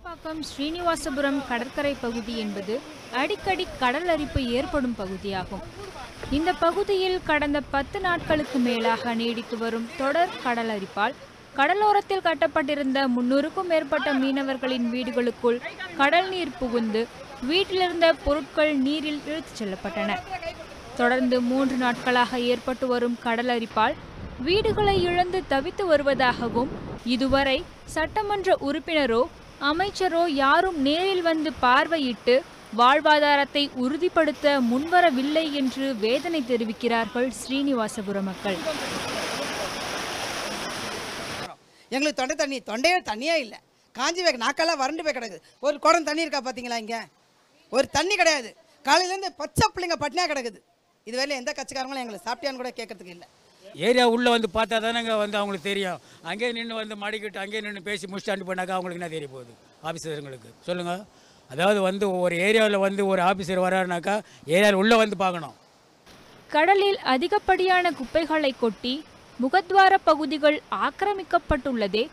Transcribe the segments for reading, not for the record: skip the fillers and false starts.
மீனம்பாக்கம் ஸ்ரீனிவாசபுரம் கடற்கரை பகுதி என்பது அடிக்கடி கடல் அரிப்பு ஏற்படும் பகுதியாகும். இந்த பகுதியில் கடந்த 10 நாட்களுக்கு மேலாக நீடித்து வரும் தொடர் கடல் அரிப்பால் கடலோரத்தில் கட்டப்பட்டிருந்த 300க்கும் மேற்பட்ட மீனவர்களின் வீடுகளுக்குள் கடல் நீர் புகுந்து வீட்டிலிருந்த பொருட்கள் நீரில் இழுத்துச் செல்லப்பட்டன. தொடர்ந்து 3 நாட்களாக ஏற்பட்டு வரும் கடல் அரிப்பால் வீடுகளை இழந்து தவித்து வருவதாகவும், இதுவரை சட்டமன்ற உறுப்பினரோ அமைச்சரோ யாரும் நேரில் வந்து பார்வையிட்டு வாழ்வாதாரத்தை உறுதிப்படுத்த முன்வரவில்லை என்று வேதனை தெரிவிக்கிறார்கள் ஸ்ரீனிவாசபுரம் மக்கள். எங்களுக்கு தொண்டையே தண்ணியே இல்லை, காஞ்சி போய் நாக்கெல்லாம் வறண்டு போய் கிடக்குது. ஒரு குடம் தண்ணி இருக்கா பார்த்தீங்களா? இங்கே ஒரு தண்ணி கிடையாது. காலையிலேருந்து பச்சை பிள்ளைங்க பட்டினியாக கிடக்குது. இதுவரையில எந்த கட்சிக்காரங்களும் எங்களை சாப்பிட்டியான்னு கூட கேட்கறதுக்கு இல்லை. ஏரியா உள்ளே வந்து பார்த்தா தானேங்க வந்து அவங்களுக்கு தெரியும். அங்கேயே நின்று வந்து மடிக்கிட்டு அங்கேயே நின்று பேசி முடிச்சுட்டு போனாக்கா அவங்களுக்கு என்ன தெரிய போகுது ஆஃபீஸருங்களுக்கு? சொல்லுங்கள். அதாவது வந்து ஒவ்வொரு ஏரியாவில் வந்து ஒரு ஆஃபீஸர் வராருனாக்கா ஏரியாவில் உள்ளே வந்து பார்க்கணும். கடலில் அதிகப்படியான குப்பைகளை கொட்டி முகத்வார பகுதிகள் ஆக்கிரமிக்கப்பட்டுள்ளதே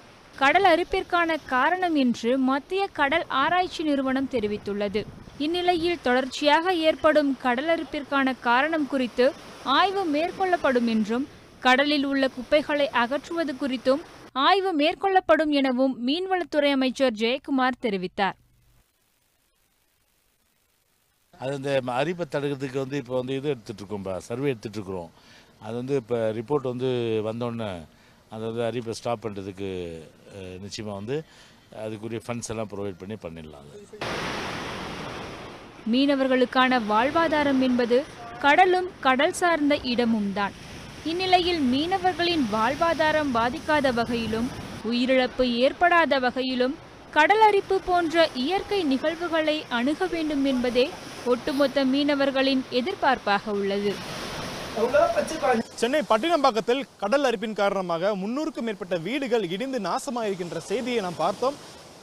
கடல் அரிப்பிற்கான காரணம் என்று மத்திய கடல் ஆராய்ச்சி நிறுவனம் தெரிவித்துள்ளது. இந்நிலையில் தொடர்ச்சியாக ஏற்படும் கடல் அரிப்பிற்கான காரணம் குறித்து ஆய்வு மேற்கொள்ளப்படும் என்றும், கடலில் உள்ள குப்பைகளை அகற்றுவது குறித்தும் ஆய்வு மேற்கொள்ளப்படும் எனவும் மீன்வளத்துறை அமைச்சர் ஜெயக்குமார் தெரிவித்தார். அது இந்த அரிப்பை தடுக்கிறதுக்கு வந்து இப்போ வந்து இது எடுத்துகிட்டு இருக்கோம், சர்வே எடுத்துகிட்டு இருக்கிறோம். அது வந்து இப்போ ரிப்போர்ட் வந்து வந்தோடனே அதை வந்து அரிப்பை ஸ்டாப் பண்ணுறதுக்கு நிச்சயமாக வந்து அதுக்குரிய ஃபண்ட்ஸ் எல்லாம் ப்ரொவைட் பண்ணிடலாம். மீனவர்களுக்கான வாழ்வாதாரம் என்பது கடலும் கடல் சார்ந்த இடமும் தான். இந்நிலையில் மீனவர்களின் வாழ்வாதாரம் பாதிக்காத வகையிலும் உயிரிழப்பு ஏற்படாத வகையிலும் கடல் அரிப்பு போன்ற இயற்கை நிகழ்வுகளை அணுக வேண்டும் என்பதே ஒட்டுமொத்த மீனவர்களின் எதிர்பார்ப்பாக உள்ளது. சென்னை பட்டினம்பாக்கத்தில் கடல் அரிப்பின் காரணமாக 300க்கும் மேற்பட்ட வீடுகள் இடிந்து நாசமாக இருக்கின்ற செய்தியை நாம் பார்த்தோம்.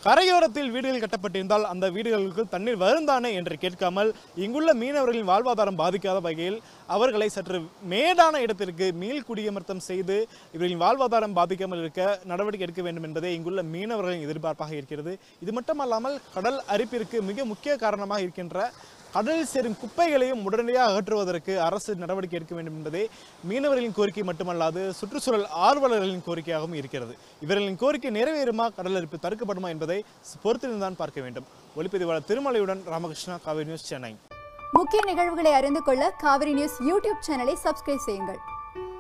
கரையோரத்தில் வீடுகள் கட்டப்பட்டிருந்தால் அந்த வீடுகளுக்கு தண்ணீர் வருந்தானே என்று கேட்காமல் இங்குள்ள மீனவர்களின் வாழ்வாதாரம் பாதிக்காத வகையில் அவர்களை சற்று மேடான இடத்திற்கு மீள் குடியமர்த்தம் செய்து இவர்களின் வாழ்வாதாரம் பாதிக்காமல் இருக்க நடவடிக்கை எடுக்க வேண்டும் என்பதே இங்குள்ள மீனவர்களின் எதிர்பார்ப்பாக இருக்கிறது. இது மட்டுமல்லாமல் கடல் அரிப்பிற்கு மிக முக்கிய காரணமாக இருக்கின்ற கடலில் சேரும் குப்பைகளையும் உடனடியாக அகற்றுவதற்கு அரசு நடவடிக்கை எடுக்க வேண்டும் என்பதே மீனவர்களின் கோரிக்கை மட்டுமல்லாது சுற்றுச்சூழல் ஆர்வலர்களின் கோரிக்கையாகவும் இருக்கிறது. இவர்களின் கோரிக்கை நிறைவேறுமா, கடல் அரிப்பு தடுக்கப்படுமா என்பதை பொறுத்திருந்தான் பார்க்க வேண்டும். ஒளிப்பதிவாளர் திருமலையுடன் ராமகிருஷ்ணா, காவிரி நியூஸ், சென்னை. முக்கிய நிகழ்வுகளை அறிந்து கொள்ள காவிரி நியூஸ் யூடியூப் சேனலை சப்ஸ்கிரைப் செய்யுங்கள்.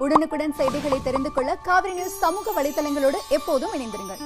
உடனுக்குடன் செய்திகளை தெரிந்து கொள்ள காவிரி நியூஸ் சமூக வலைதளங்களோடு எப்போதும் இணைந்திருங்கள்.